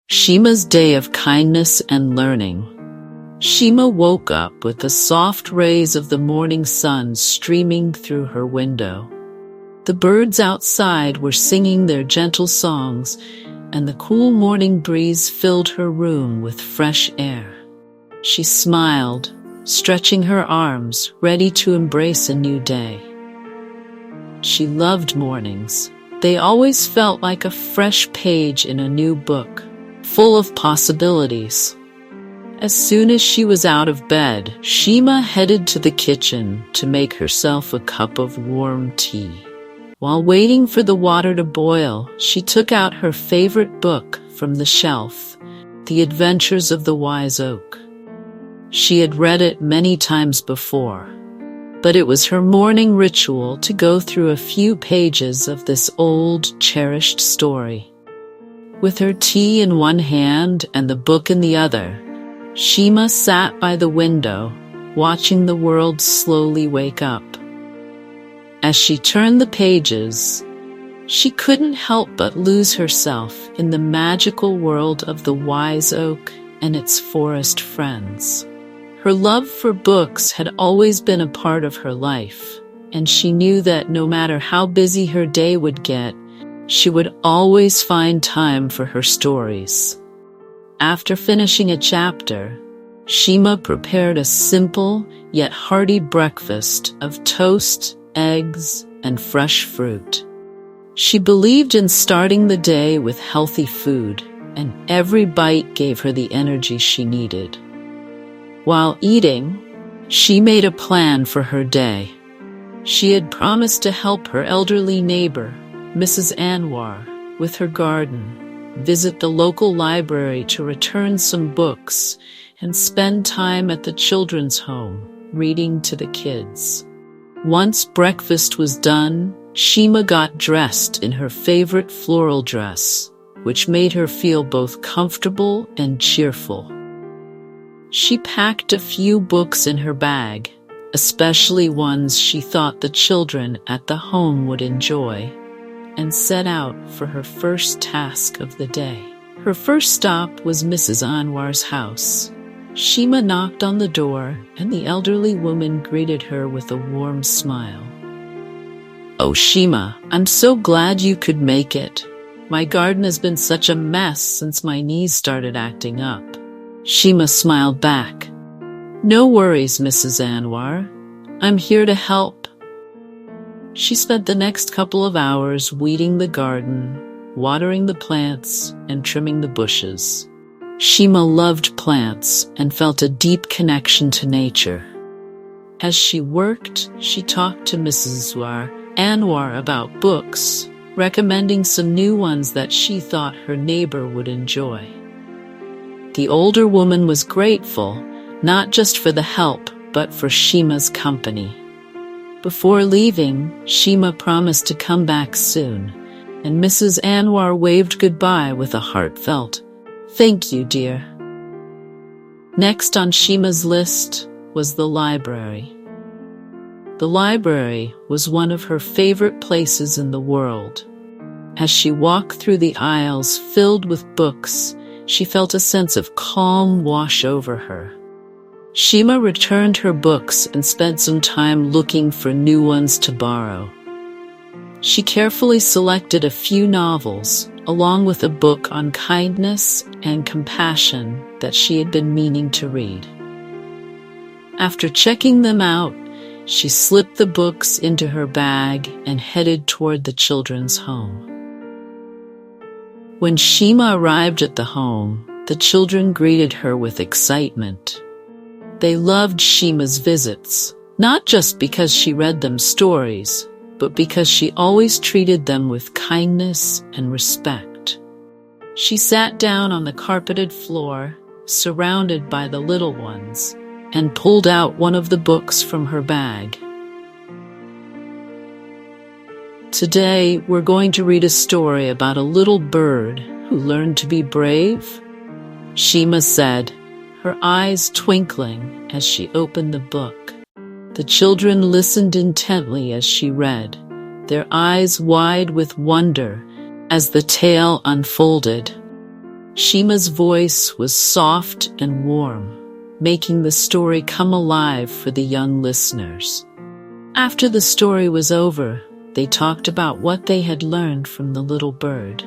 Sheema's day of kindness and learning. Sheema woke up with the soft rays of the morning sun streaming through her window. The birds outside were singing their gentle songs, and the cool morning breeze filled her room with fresh air. She smiled, stretching her arms, ready to embrace a new day. She loved mornings. They always felt like a fresh page in a new book, full of possibilities. As soon as she was out of bed, Sheema headed to the kitchen to make herself a cup of warm tea. While waiting for the water to boil, she took out her favorite book from the shelf, The Adventures of the Wise Oak. She had read it many times before, but it was her morning ritual to go through a few pages of this old, cherished story. With her tea in one hand and the book in the other, Sheema sat by the window, watching the world slowly wake up. As she turned the pages, she couldn't help but lose herself in the magical world of the wise oak and its forest friends. Her love for books had always been a part of her life, and she knew that no matter how busy her day would get, she would always find time for her stories. After finishing a chapter, Sheema prepared a simple yet hearty breakfast of toast, eggs, and fresh fruit. She believed in starting the day with healthy food, and every bite gave her the energy she needed. While eating, she made a plan for her day. She had promised to help her elderly neighbor, Mrs. Anwar, with her garden, visit the local library to return some books, and spend time at the children's home, reading to the kids. Once breakfast was done, Sheema got dressed in her favorite floral dress, which made her feel both comfortable and cheerful. She packed a few books in her bag, especially ones she thought the children at the home would enjoy, and set out for her first task of the day. Her first stop was Mrs. Anwar's house. Sheema knocked on the door, and the elderly woman greeted her with a warm smile. "Oh, Sheema, I'm so glad you could make it. My garden has been such a mess since my knees started acting up." Sheema smiled back. "No worries, Mrs. Anwar. I'm here to help." She spent the next couple of hours weeding the garden, watering the plants, and trimming the bushes. Sheema loved plants and felt a deep connection to nature. As she worked, she talked to Mrs. Anwar about books, recommending some new ones that she thought her neighbor would enjoy. The older woman was grateful, not just for the help, but for Sheema's company. Before leaving, Sheema promised to come back soon, and Mrs. Anwar waved goodbye with a heartfelt, "Thank you, dear." Next on Sheema's list was the library. The library was one of her favorite places in the world. As she walked through the aisles filled with books, she felt a sense of calm wash over her. Sheema returned her books and spent some time looking for new ones to borrow. She carefully selected a few novels, along with a book on kindness and compassion that she had been meaning to read. After checking them out, she slipped the books into her bag and headed toward the children's home. When Sheema arrived at the home, the children greeted her with excitement. They loved Sheema's visits, not just because she read them stories, but because she always treated them with kindness and respect. She sat down on the carpeted floor, surrounded by the little ones, and pulled out one of the books from her bag. Today, we're going to read a story about a little bird who learned to be brave, Sheema said, her eyes twinkling as she opened the book. The children listened intently as she read, their eyes wide with wonder as the tale unfolded. Sheema's voice was soft and warm, making the story come alive for the young listeners. After the story was over, they talked about what they had learned from the little bird.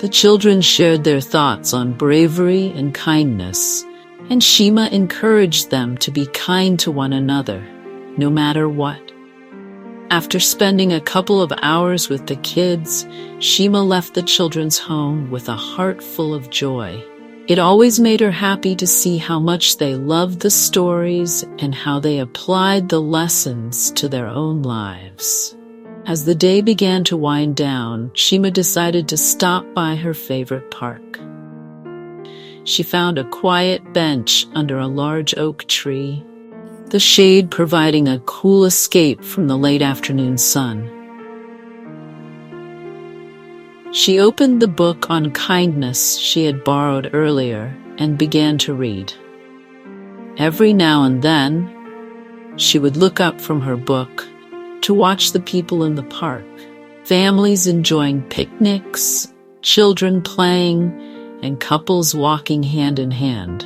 The children shared their thoughts on bravery and kindness, and Sheema encouraged them to be kind to one another, no matter what. After spending a couple of hours with the kids, Sheema left the children's home with a heart full of joy. It always made her happy to see how much they loved the stories and how they applied the lessons to their own lives. As the day began to wind down, Sheema decided to stop by her favorite park. She found a quiet bench under a large oak tree, the shade providing a cool escape from the late afternoon sun. She opened the book on kindness she had borrowed earlier and began to read. Every now and then, she would look up from her book to watch the people in the park, families enjoying picnics, children playing, and couples walking hand in hand.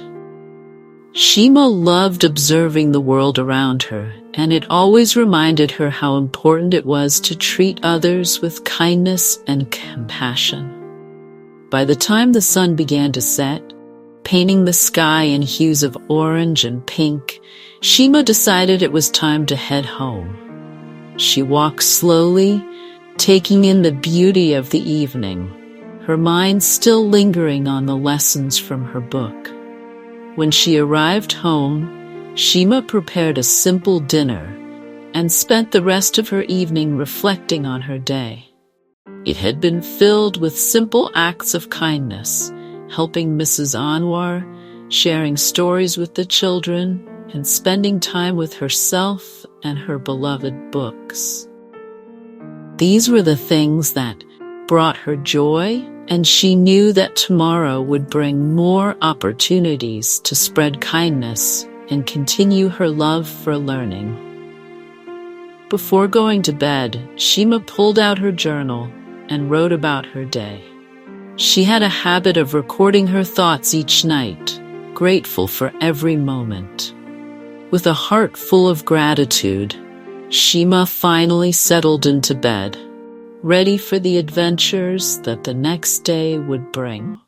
Sheema loved observing the world around her, and it always reminded her how important it was to treat others with kindness and compassion. By the time the sun began to set, painting the sky in hues of orange and pink, Sheema decided it was time to head home. She walked slowly, taking in the beauty of the evening, her mind still lingering on the lessons from her book. When she arrived home, Sheema prepared a simple dinner and spent the rest of her evening reflecting on her day. It had been filled with simple acts of kindness, helping Mrs. Anwar, sharing stories with the children, and spending time with herself and her beloved books. These were the things that brought her joy, and she knew that tomorrow would bring more opportunities to spread kindness and continue her love for learning. Before going to bed, Sheema pulled out her journal and wrote about her day. She had a habit of recording her thoughts each night, grateful for every moment. With a heart full of gratitude, Sheema finally settled into bed, ready for the adventures that the next day would bring.